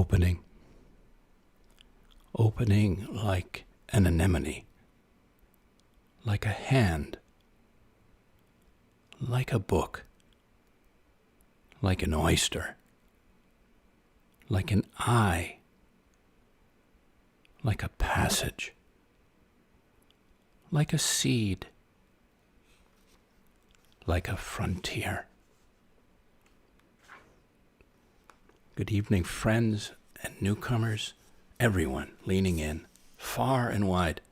opening. Opening like an anemone, like a hand, like a book, like an oyster, like an eye, like a passage, like a seed, like a frontier. Good evening, friends and newcomers, everyone leaning in, far and wide,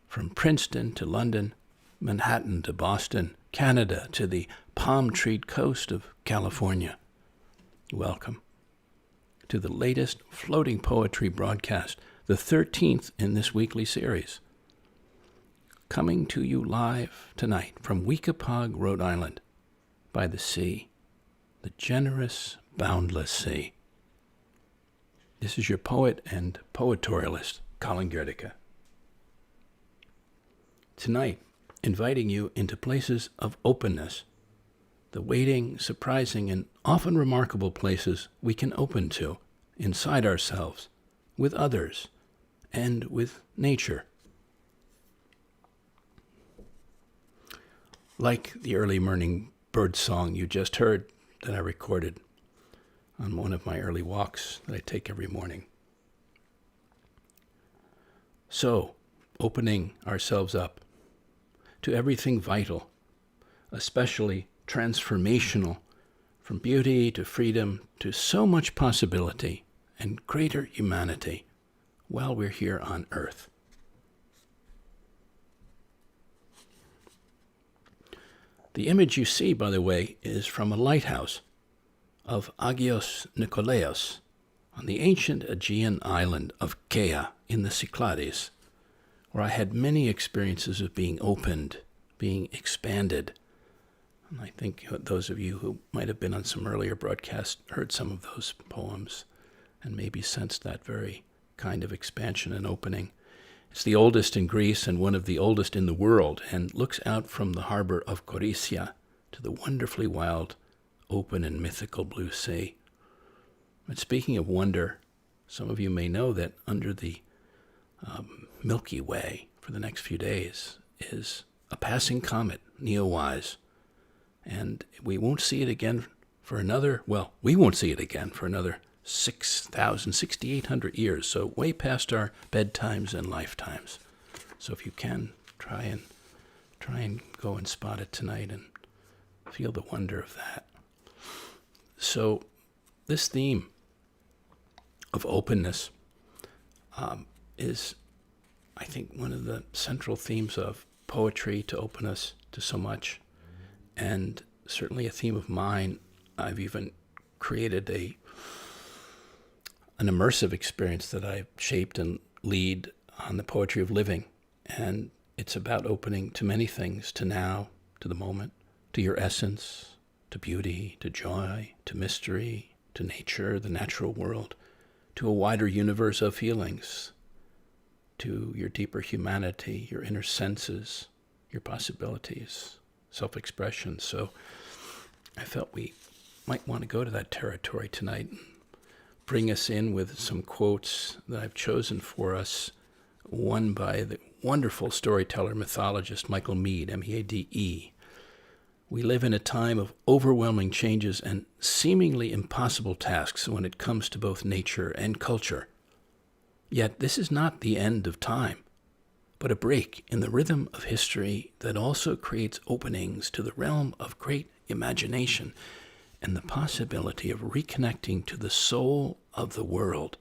from Princeton to London, Manhattan to Boston, Canada to the palm-treed coast of California. Welcome to the latest floating poetry broadcast, the 13th in this weekly series. Coming to you live tonight from Weekapaug, Rhode Island, by the sea, the generous, boundless sea. This is your poet and poetorialist, Colin Goedecke. Tonight, inviting you into places of openness, the waiting, surprising, and often remarkable places we can open to inside ourselves, with others, and with nature. Like the early morning bird song you just heard that I recorded on one of my early walks that I take every morning. So, opening ourselves up to everything vital, especially transformational, from beauty to freedom to so much possibility and greater humanity while we're here on Earth. The image you see, by the way, is from a lighthouse of Agios Nikolaos on the ancient Aegean island of Kea in the Cyclades, where I had many experiences of being opened, being expanded. And I think those of you who might have been on some earlier broadcasts heard some of those poems and maybe sensed that very kind of expansion and opening. It's the oldest in Greece and one of the oldest in the world, and looks out from the harbor of Korysia to the wonderfully wild, open and mythical blue sea. But speaking of wonder, some of you may know that under the Milky Way for the next few days is a passing comet, Neowise. And we won't see it again for another 6,800 years, so way past our bedtimes and lifetimes. So if you can, try and go and spot it tonight and feel the wonder of that. So this theme of openness is, I think, one of the central themes of poetry, to open us to so much, and certainly a theme of mine. I've even created an immersive experience that I've shaped and lead on the poetry of living, and it's about opening to many things, to now, to the moment, to your essence, to beauty, to joy, to mystery, to nature, the natural world, to a wider universe of feelings, to your deeper humanity, your inner senses, your possibilities, self-expression. So I felt we might want to go to that territory tonight and bring us in with some quotes that I've chosen for us, one by the wonderful storyteller, mythologist Michael Meade, M-E-A-D-E. We live in a time of overwhelming changes and seemingly impossible tasks when it comes to both nature and culture. Yet this is not the end of time, but a break in the rhythm of history that also creates openings to the realm of great imagination and the possibility of reconnecting to the soul of the world.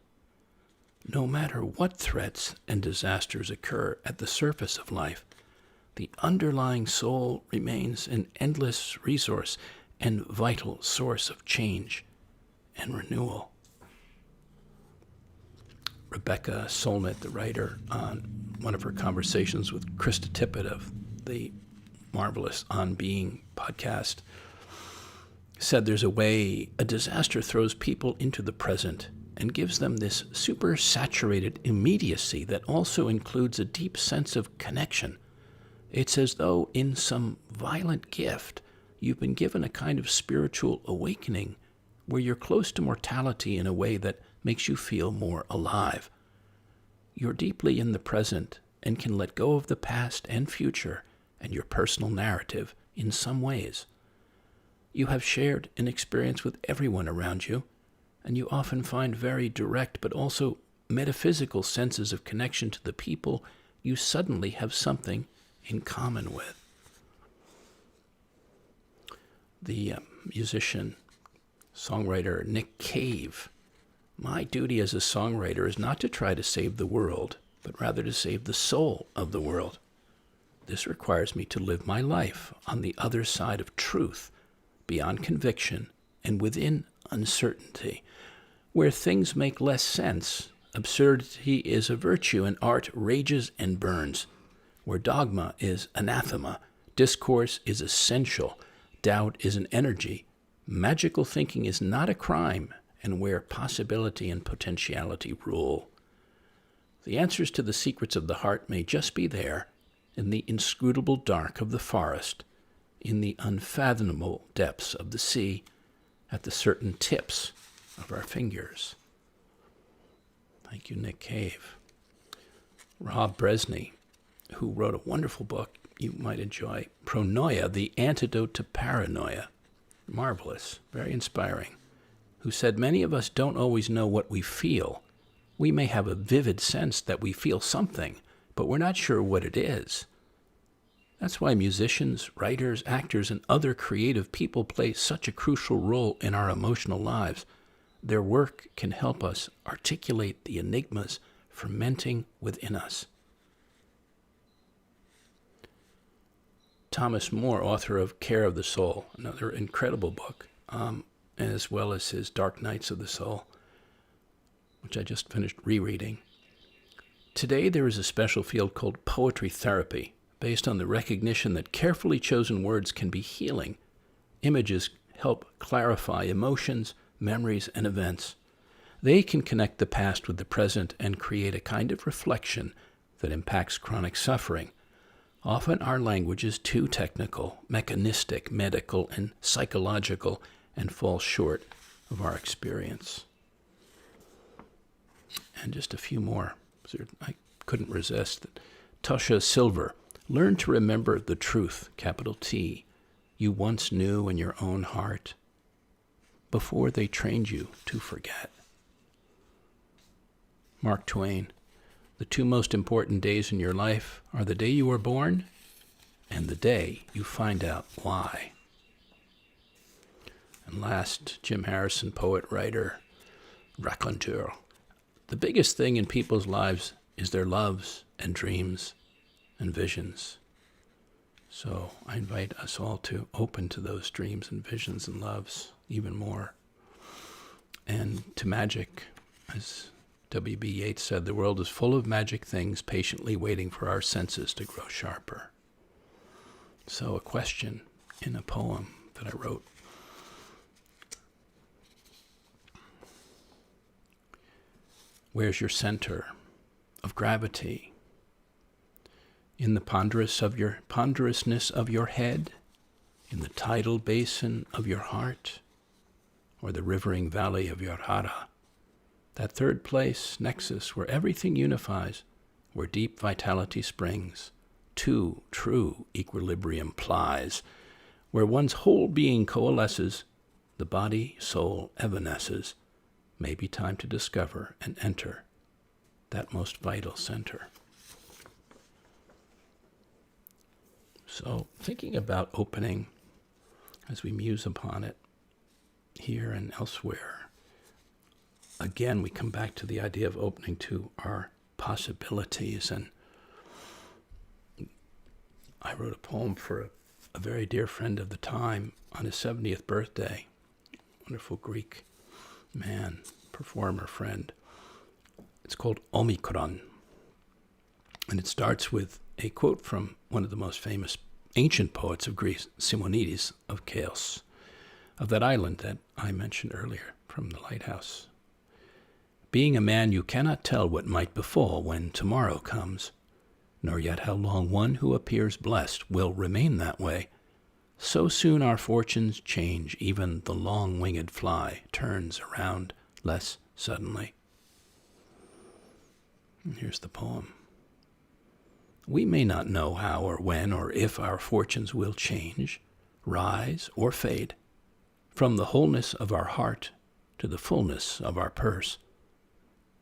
No matter what threats and disasters occur at the surface of life, the underlying soul remains an endless resource and vital source of change and renewal. Rebecca Solnit, the writer, on one of her conversations with Krista Tippett of the marvelous On Being podcast, said there's a way a disaster throws people into the present and gives them this super-saturated immediacy that also includes a deep sense of connection. It's as though in some violent gift, you've been given a kind of spiritual awakening where you're close to mortality in a way that makes you feel more alive. You're deeply in the present and can let go of the past and future and your personal narrative in some ways. You have shared an experience with everyone around you, and you often find very direct but also metaphysical senses of connection to the people you suddenly have something in common with. The musician, songwriter Nick Cave: my duty as a songwriter is not to try to save the world, but rather to save the soul of the world. This requires me to live my life on the other side of truth, beyond conviction and within uncertainty. Where things make less sense, absurdity is a virtue and art rages and burns. Where dogma is anathema, discourse is essential, doubt is an energy, magical thinking is not a crime, and where possibility and potentiality rule. The answers to the secrets of the heart may just be there, in the inscrutable dark of the forest, in the unfathomable depths of the sea, at the certain tips of our fingers. Thank you, Nick Cave. Rob Bresney, who wrote a wonderful book you might enjoy, Pronoia, the Antidote to Paranoia. Marvelous, very inspiring. Who said, many of us don't always know what we feel. We may have a vivid sense that we feel something, but we're not sure what it is. That's why musicians, writers, actors, and other creative people play such a crucial role in our emotional lives. Their work can help us articulate the enigmas fermenting within us. Thomas More, author of Care of the Soul, another incredible book, as well as his Dark Nights of the Soul, which I just finished rereading. Today there is a special field called poetry therapy, based on the recognition that carefully chosen words can be healing. Images help clarify emotions, memories, and events. They can connect the past with the present and create a kind of reflection that impacts chronic suffering. Often our language is too technical, mechanistic, medical, and psychological, and falls short of our experience. And just a few more. I couldn't resist. Tosha Silver: learn to remember the truth, capital T, you once knew in your own heart, before they trained you to forget. Mark Twain: the two most important days in your life are the day you were born and the day you find out why. And last, Jim Harrison, poet, writer, raconteur: the biggest thing in people's lives is their loves and dreams and visions. So I invite us all to open to those dreams and visions and loves even more. And to magic, as W.B. Yeats said, the world is full of magic things patiently waiting for our senses to grow sharper. So a question in a poem that I wrote. Where's your center of gravity? In the ponderousness of your head, in the tidal basin of your heart, or the rivering valley of your hara, that third place, nexus, where everything unifies, where deep vitality springs, to true equilibrium plies, where one's whole being coalesces, the body, soul evanesces, may be time to discover and enter that most vital center. So thinking about opening as we muse upon it here and elsewhere, again we come back to the idea of opening to our possibilities. And I wrote a poem for a very dear friend of the time on his 70th birthday, wonderful Greek man, performer, friend. It's called Omikron. And it starts with a quote from one of the most famous ancient poets of Greece, Simonides of Chaos, of that island that I mentioned earlier from the lighthouse. Being a man, you cannot tell what might befall when tomorrow comes, nor yet how long one who appears blessed will remain that way. So soon our fortunes change, even the long-winged fly turns around less suddenly. And here's the poem. We may not know how or when or if our fortunes will change, rise or fade, from the wholeness of our heart to the fullness of our purse,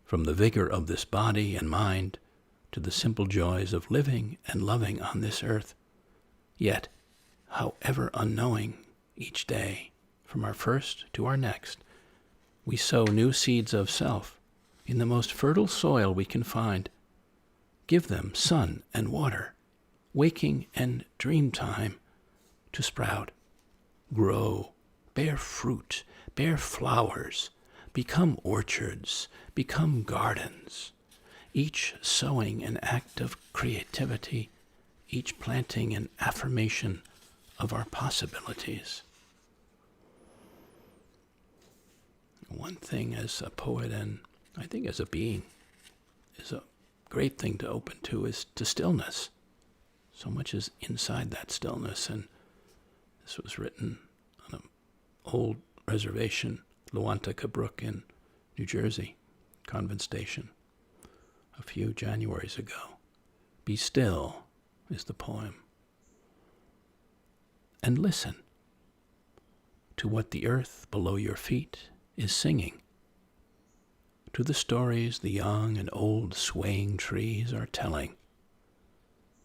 from the vigor of this body and mind to the simple joys of living and loving on this earth. Yet, however unknowing, each day, from our first to our next, we sow new seeds of self in the most fertile soil we can find. Give them sun and water, waking and dream time, to sprout, grow, bear fruit, bear flowers, become orchards, become gardens, each sowing an act of creativity, each planting an affirmation of our possibilities. One thing as a poet, and I think as a being, is a great thing to open to is to stillness. So much is inside that stillness, and this was written on an old reservation, Lawantaka Brook in New Jersey, Convent Station, a few Januaries ago. Be still is the poem. And listen to what the earth below your feet is singing, to the stories the young and old swaying trees are telling,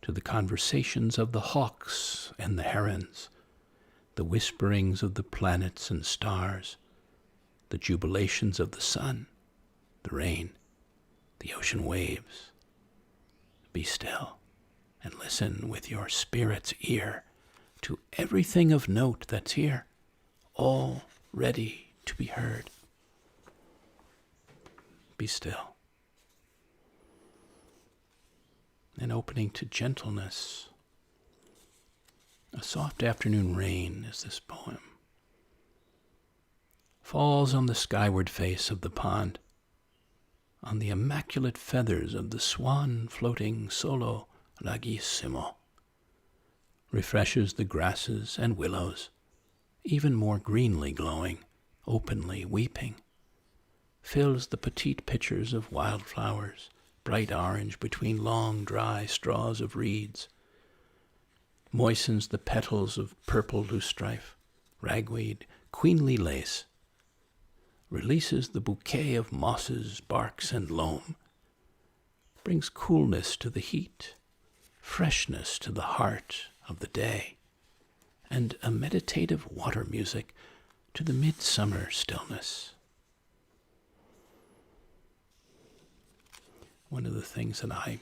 to the conversations of the hawks and the herons, the whisperings of the planets and stars, the jubilations of the sun, the rain, the ocean waves. Be still and listen with your spirit's ear to everything of note that's here, all ready to be heard. Be still. And opening to gentleness. A soft afternoon rain is this poem. Falls on the skyward face of the pond, on the immaculate feathers of the swan floating solo larghissimo, refreshes the grasses and willows, even more greenly glowing, openly weeping, fills the petite pitchers of wildflowers, bright orange between long dry straws of reeds, moistens the petals of purple loosestrife, ragweed, queenly lace, releases the bouquet of mosses, barks, and loam, brings coolness to the heat, freshness to the heart of the day, and a meditative water music to the midsummer stillness. One of the things that I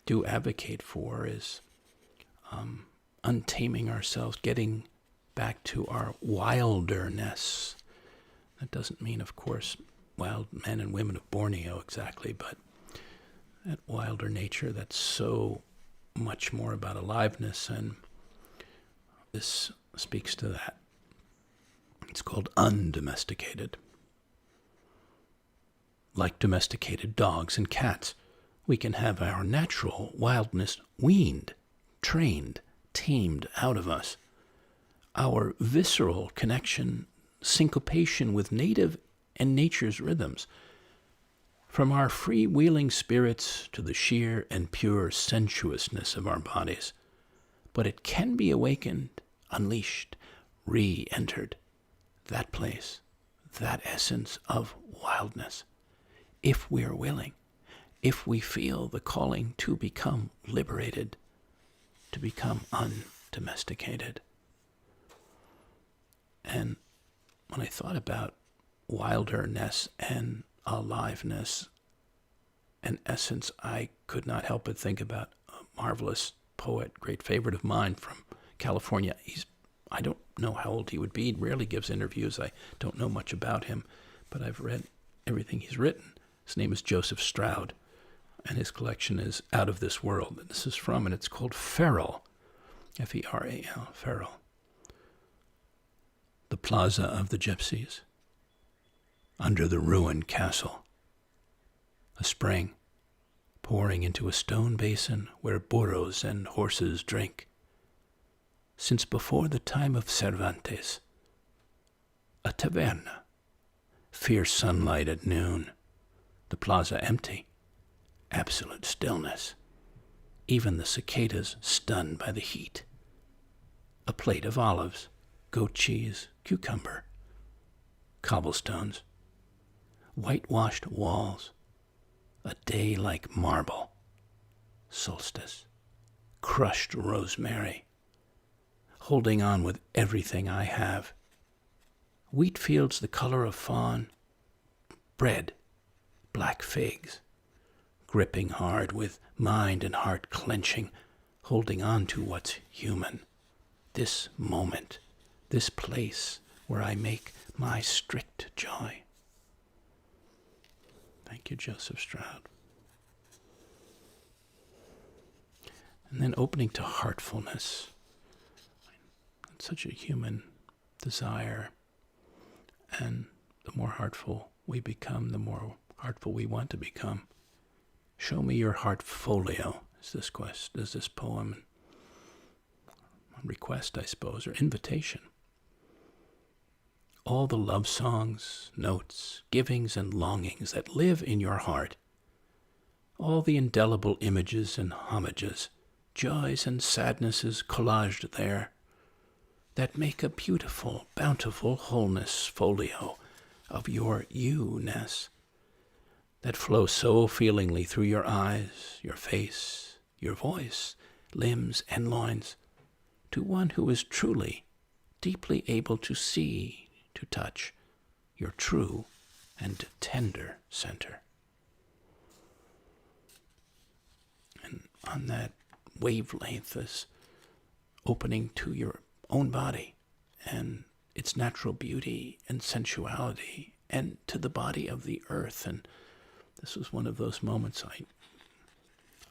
do advocate for is untaming ourselves, getting back to our wilderness. That doesn't mean, of course, wild men and women of Borneo exactly, but that wilder nature that's so much more about aliveness, and this speaks to that. It's called undomesticated. Like domesticated dogs and cats, we can have our natural wildness weaned, trained, tamed out of us. Our visceral connection, syncopation with native and nature's rhythms, from our freewheeling spirits to the sheer and pure sensuousness of our bodies. But it can be awakened, unleashed, re-entered, that place, that essence of wildness, if we're willing, if we feel the calling to become liberated, to become undomesticated. And when I thought about wilderness and aliveness and essence, I could not help but think about a marvelous poet, great favorite of mine from California. I don't know how old he would be. He rarely gives interviews. I don't know much about him, but I've read everything he's written. His name is Joseph Stroud, and his collection is Out of This World. And this is from, and it's called Feral, F-E-R-A-L, Feral. The Plaza of the Gypsies, under the ruined castle, a spring pouring into a stone basin where burros and horses drink. Since before the time of Cervantes, a taverna, fierce sunlight at noon, the plaza empty, absolute stillness, even the cicadas stunned by the heat. A plate of olives, goat cheese, cucumber, cobblestones, whitewashed walls, a day like marble, solstice, crushed rosemary, holding on with everything I have. Wheat fields the color of fawn, bread, black figs, gripping hard with mind and heart clenching, holding on to what's human. This moment, this place where I make my strict joy. Thank you, Joseph Stroud. And then opening to heartfulness. It's such a human desire. And the more heartful we become, the more heartful we want to become. Show me your heartfolio is this poem. Request, I suppose, or invitation. All the love songs, notes, givings, and longings that live in your heart. All the indelible images and homages, joys and sadnesses collaged there, that make a beautiful, bountiful wholeness folio of your you-ness, that flow so feelingly through your eyes, your face, your voice, limbs, and loins, to one who is truly, deeply able to see, to touch your true and tender center. And on that wavelength is opening to your own body and its natural beauty and sensuality, and to the body of the earth. And this was one of those moments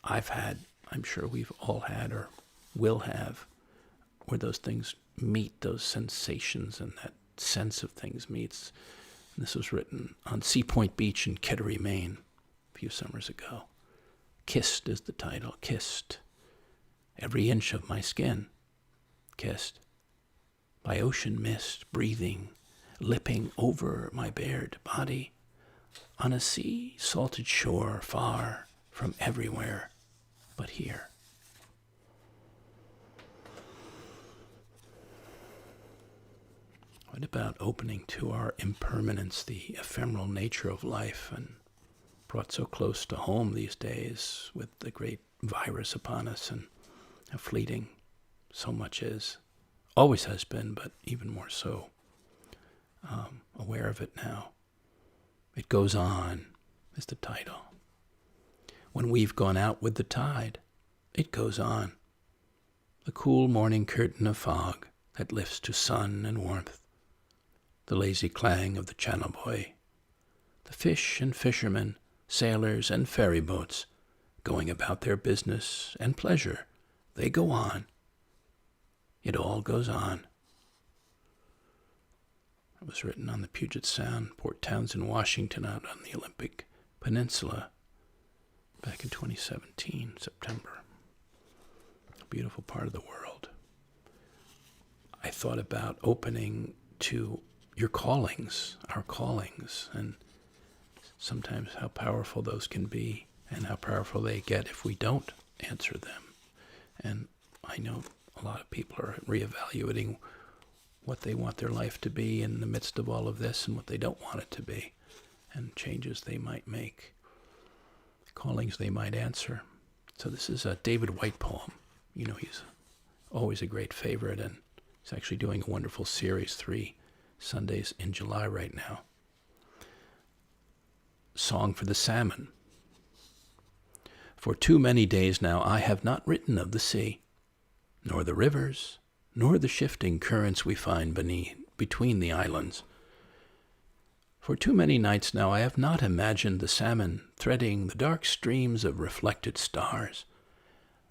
I've had, I'm sure we've all had or will have, where those things meet, those sensations and that sense of things meets. And this was written on Sea Point Beach in Kittery, Maine, a few summers ago. Kissed is the title, kissed. Every inch of my skin, kissed. By ocean mist, breathing, lipping over my bared body, on a sea-salted shore, far from everywhere but here. What about opening to our impermanence, the ephemeral nature of life, and brought so close to home these days with the great virus upon us, and how fleeting so much is, always has been, but even more so. Aware of it now. It goes on is the title. When we've gone out with the tide, it goes on. The cool morning curtain of fog that lifts to sun and warmth. The lazy clang of the channel buoy. The fish and fishermen, sailors and ferry boats, going about their business and pleasure, they go on. It all goes on. It was written on the Puget Sound, Port Townsend, Washington, out on the Olympic Peninsula back in 2017, September. A beautiful part of the world. I thought about opening to your callings, our callings, and sometimes how powerful those can be and how powerful they get if we don't answer them. And I know a lot of people are reevaluating what they want their life to be in the midst of all of this and what they don't want it to be, and changes they might make, callings they might answer. So this is a David White poem. You know, he's always a great favorite, and he's actually doing a wonderful series, 3 Sundays in July right now. Song for the Salmon. For too many days now I have not written of the sea, nor the rivers, nor the shifting currents we find between the islands. For too many nights now I have not imagined the salmon threading the dark streams of reflected stars,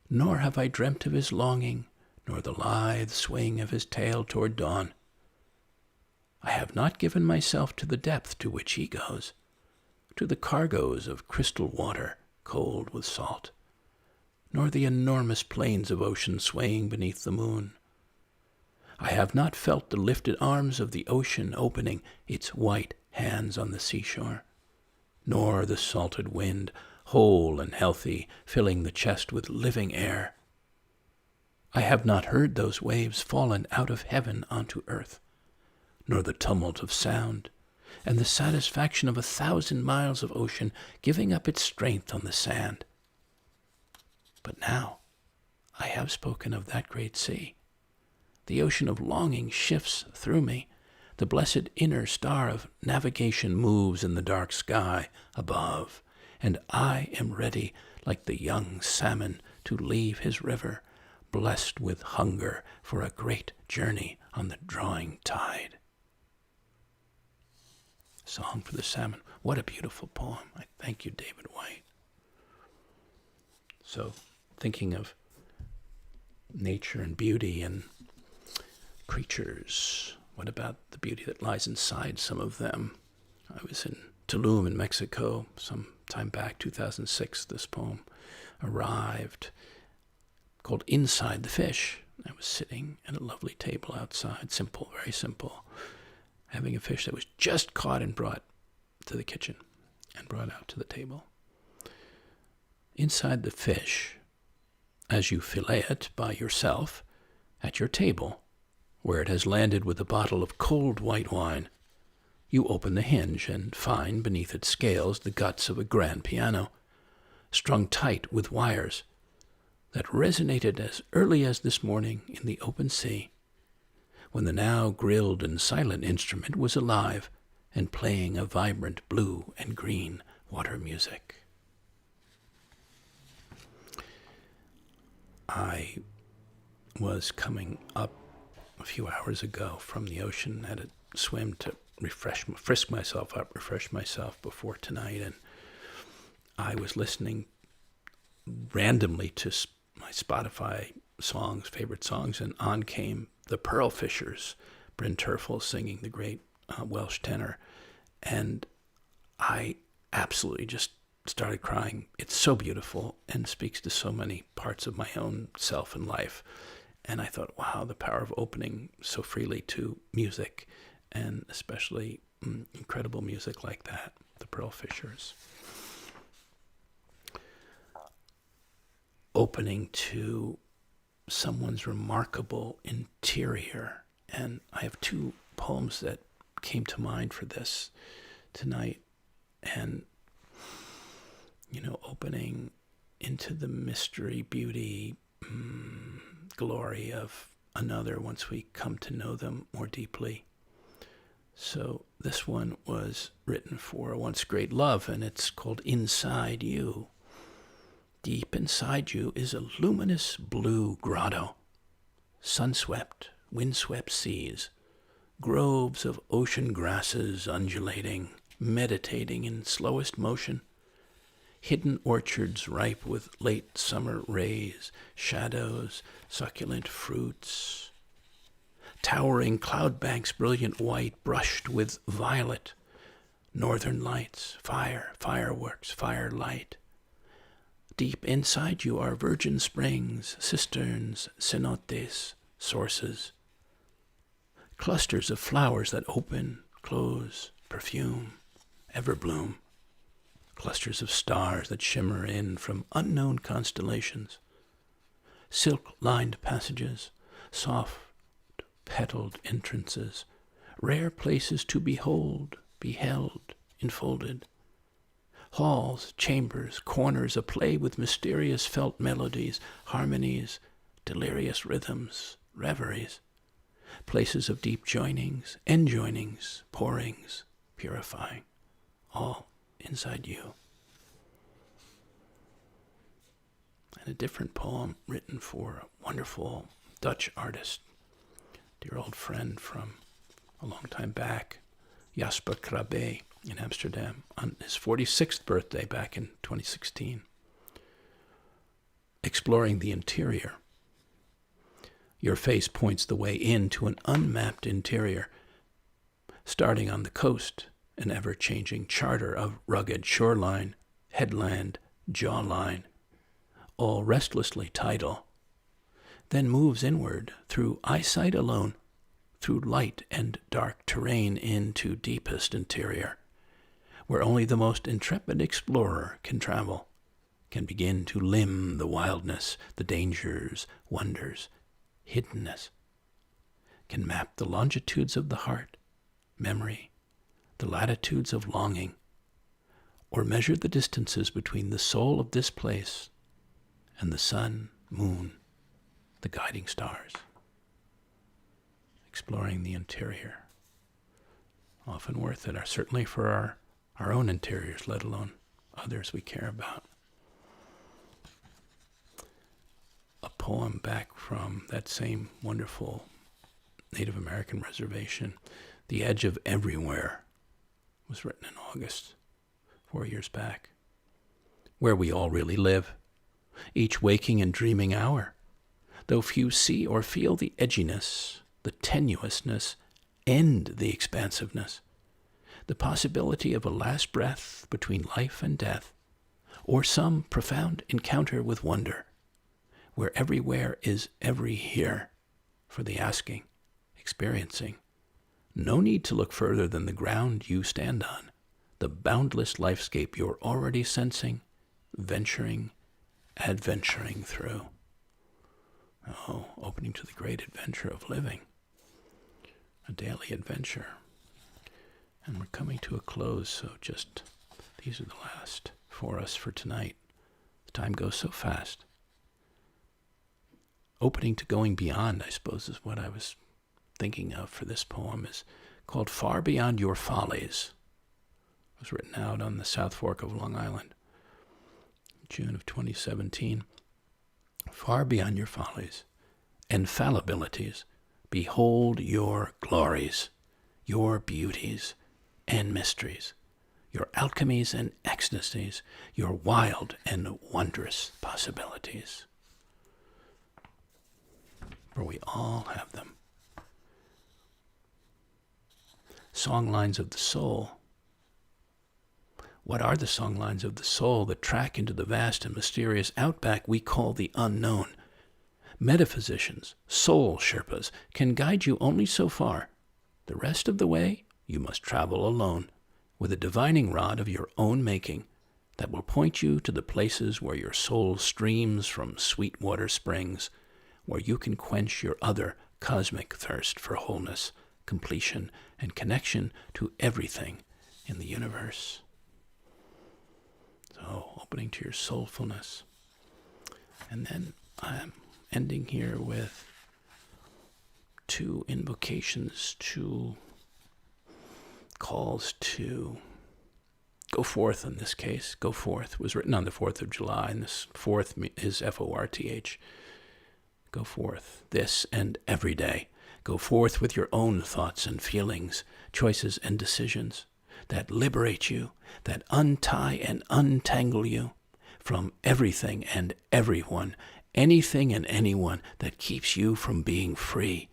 nor have I dreamt of his longing, nor the lithe swing of his tail toward dawn. I have not given myself to the depth to which he goes, to the cargoes of crystal water, cold with salt, nor the enormous plains of ocean swaying beneath the moon. I have not felt the lifted arms of the ocean opening its white hands on the seashore, nor the salted wind whole and healthy, filling the chest with living air. I have not heard those waves fallen out of heaven onto earth, nor the tumult of sound, and the satisfaction of 1,000 miles of ocean giving up its strength on the sand. But now I have spoken of that great sea. The ocean of longing shifts through me. The blessed inner star of navigation moves in the dark sky above, and I am ready, like the young salmon, to leave his river, blessed with hunger for a great journey on the drawing tide. Song for the Salmon. What a beautiful poem. I thank you, David White. So, thinking of nature and beauty and creatures, what about the beauty that lies inside some of them? I was in Tulum in Mexico some time back, 2006, this poem arrived, called Inside the Fish. I was sitting at a lovely table outside, simple, very simple, having a fish that was just caught and brought to the kitchen and brought out to the table. Inside the fish, as you fillet it by yourself at your table, where it has landed with a bottle of cold white wine, you open the hinge and find beneath its scales the guts of a grand piano, strung tight with wires that resonated as early as this morning in the open sea, when the now grilled and silent instrument was alive and playing a vibrant blue and green water music. I was coming up a few hours ago from the ocean, had a swim to refresh myself before tonight, and I was listening randomly to my Spotify songs, favorite songs, and on came the Pearl Fishers, Bryn Terfel singing, the great Welsh tenor, and I absolutely just started crying. It's so beautiful and speaks to so many parts of my own self and life. And I thought, wow, the power of opening so freely to music, and especially incredible music like that, the Pearl Fishers. Opening to someone's remarkable interior. And I have two poems that came to mind for this tonight. And, opening into the mystery, beauty, glory of another once we come to know them more deeply. So this one was written for a once great love, and it's called Inside You. Deep inside you is a luminous blue grotto, sun-swept, wind-swept seas, groves of ocean grasses undulating, meditating in slowest motion, hidden orchards ripe with late summer rays, shadows, succulent fruits, towering cloud banks brilliant white brushed with violet, northern lights, fire, fireworks, firelight. Deep inside you are virgin springs, cisterns, cenotes, sources, clusters of flowers that open, close, perfume, ever bloom, clusters of stars that shimmer in from unknown constellations, silk-lined passages, soft, petaled entrances, rare places to behold, beheld, enfolded, halls, chambers, corners aplay with mysterious felt melodies, harmonies, delirious rhythms, reveries, places of deep joinings, enjoinings, pourings, purifying, all inside you. And a different poem written for a wonderful Dutch artist, dear old friend from a long time back, Jasper Krabbe in Amsterdam, on his 46th birthday back in 2016. Exploring the interior. Your face points the way into an unmapped interior, starting on the coast, an ever-changing charter of rugged shoreline, headland, jawline, all restlessly tidal, then moves inward through eyesight alone, through light and dark terrain into deepest interior, where only the most intrepid explorer can travel, can begin to limn the wildness, the dangers, wonders, hiddenness, can map the longitudes of the heart, memory, the latitudes of longing, or measure the distances between the soul of this place and the sun, moon, the guiding stars. Exploring the interior. Often worth it, certainly for our own interiors, let alone others we care about. A poem back from that same wonderful Native American reservation, The Edge of Everywhere, was written in August, 4 years back. Where we all really live, each waking and dreaming hour, though few see or feel the edginess, the tenuousness, and the expansiveness, the possibility of a last breath between life and death, or some profound encounter with wonder, where everywhere is every here for the asking, experiencing. No need to look further than the ground you stand on, the boundless lifescape you're already sensing, venturing, adventuring through. Oh, opening to the great adventure of living, a daily adventure. And we're coming to a close, so just these are the last for us for tonight. The time goes so fast. Opening to going beyond, I suppose, is what I was thinking of for this poem, is called Far Beyond Your Follies. It was written out on the South Fork of Long Island, June of 2017. Far beyond your follies and fallibilities, behold your glories, your beauties and mysteries, your alchemies and ecstasies, your wild and wondrous possibilities. For we all have them. Songlines of the soul. What are the songlines of the soul that track into the vast and mysterious outback we call the unknown? Metaphysicians, soul Sherpas, can guide you only so far. The rest of the way, you must travel alone, with a divining rod of your own making that will point you to the places where your soul streams from sweet water springs, where you can quench your other cosmic thirst for wholeness, completion, and connection to everything in the universe. So, opening to your soulfulness. And then I'm ending here with 2 invocations, 2 calls to go forth in this case. Go forth was written on the 4th of July, and this 4th is F-O-R-T-H. Go forth this and every day. Go forth with your own thoughts and feelings, choices and decisions that liberate you, that untie and untangle you from everything and everyone, anything and anyone that keeps you from being free,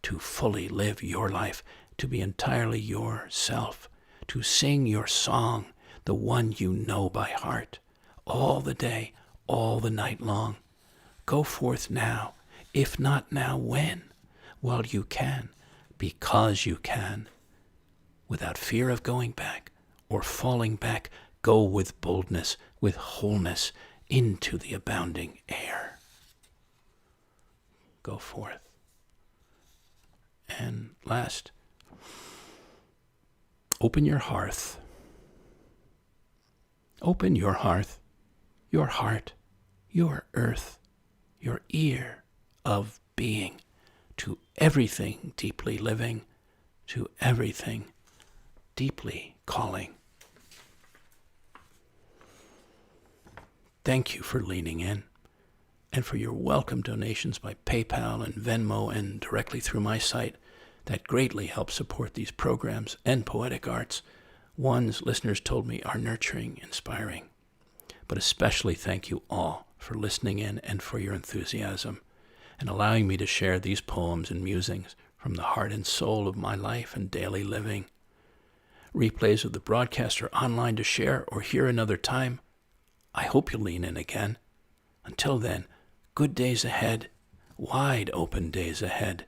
to fully live your life, to be entirely yourself, to sing your song, the one you know by heart, all the day, all the night long. Go forth now, if not now, when? While you can, because you can. Without fear of going back or falling back, go with boldness, with wholeness, into the abounding air. Go forth. And last, open your hearth. Open your hearth, your heart, your earth, your ear of being to everything deeply living, to everything deeply calling. Thank you for leaning in and for your welcome donations by PayPal and Venmo and directly through my site. That greatly helps support these programs and poetic arts. Ones listeners told me are nurturing, inspiring. But especially thank you all for listening in and for your enthusiasm and allowing me to share these poems and musings from the heart and soul of my life and daily living. Replays of the broadcast are online to share or hear another time. I hope you'll lean in again. Until then, good days ahead, wide open days ahead,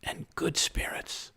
and good spirits